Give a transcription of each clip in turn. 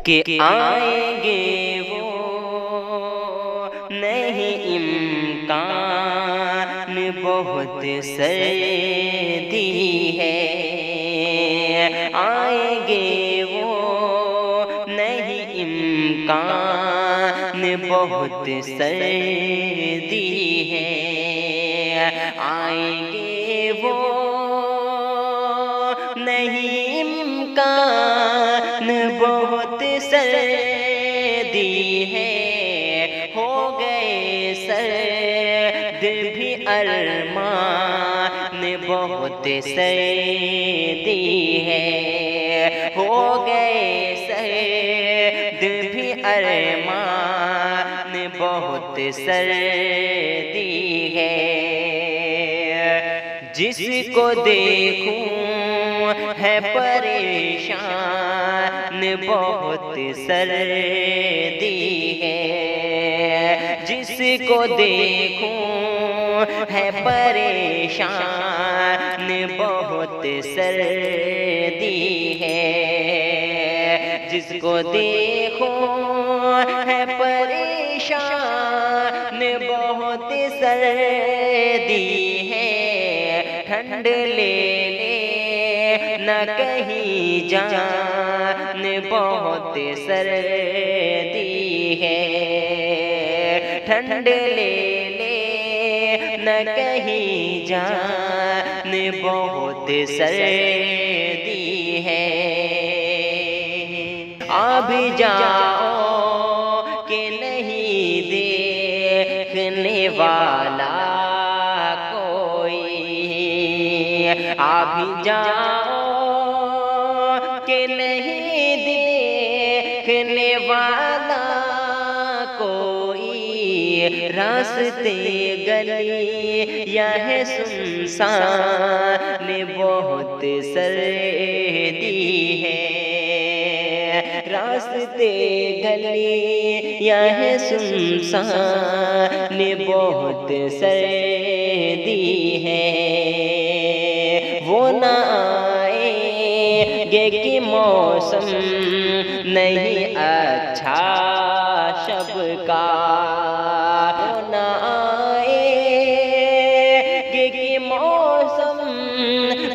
کہ آئیں گے وہ نہیں امکان بہت سردی ہے، آئیں گے وہ نہیں امکان بہت سردی ہے، آئیں گے وہ نہیں امکان بہت سردی ہے، ہو گئے سرد بھی ارمان بہت سردی ہے، ہو گئے سرد بھی ارمان بہت سردی ہے، جس کو دیکھوں ہے پریشان بہت سردی ہے، جس کو دیکھوں ہے پریشان بہت سردی ہے، جس کو دیکھوں ہے پریشان بہت سردی ہے، ٹھنڈ لے لے نہ کہیں جان بہت سردی ہے، ٹھنڈ لے لے نہ کہیں جان بہت سردی ہے، اب جاؤ کہ نہیں دیکھنے والا ابھی جاؤ کہ نہیں دیکھنے والا کوئی، راستے گلی یا ہے سنسان بہت سردی ہے، راستے گلی یا ہے سنسان بہت سردی ہے، وہ نہ آئیں گے کہ موسم نہیں اچھا شب کا، وہ نہ آئیں گے کہ موسم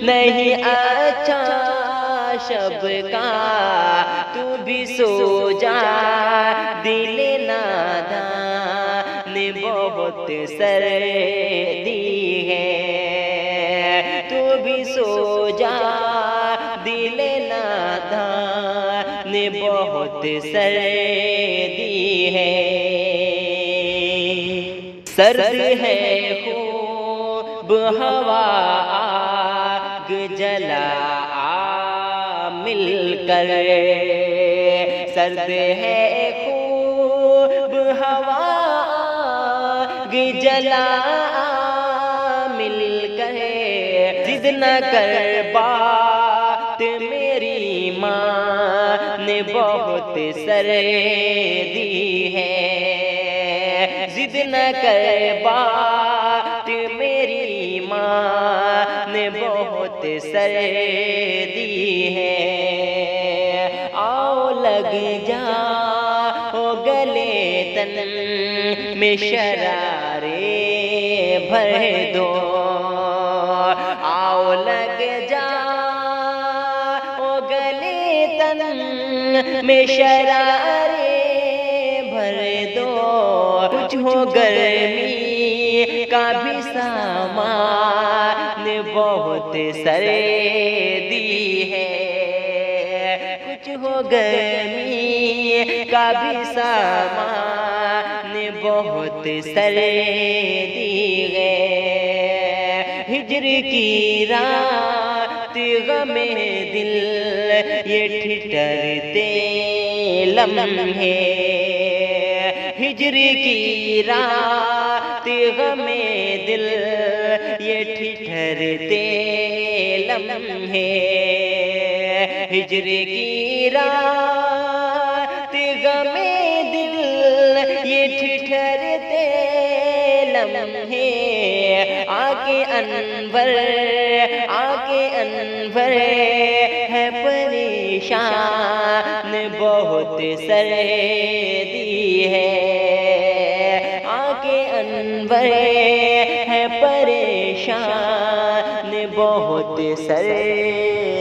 نہیں اچھا شب کا، تو بھی سو جا دل نادان بہت سردی ہے، تو بھی سو جا دل نادان بہت سردی ہے، سرد ہے خوب ہوا آگ جلا مل کر، سرد ہے خوب ہوا آگ جلا مل کر، ضد نہ کر بات میری مان بہت سردی ہے، ضد نہ کر بات میری مان بہت سردی ہے، آؤ لگ جا ہو گلے تن میں شرارے بھر دو، آؤ لگ جا ہو گلے تن میں شرارے بھر دو، کچھ ہو گرمی کا بھی سامان بہت سردی ہے، کچھ ہو گرمی کا بھی سامان بہت سردی ہے، ہجر کی رات غم دل یہ ٹھٹھرتے لمحے، ہجر کی رات غم دل یہ ٹھٹھرتے لمحے، ہجر کی رات غم دل یہ ٹھٹھرتے لمحے، آکے انور ہے پریشان بہت سردی ہے، آنکھیں انور ہے پریشان بہت سردی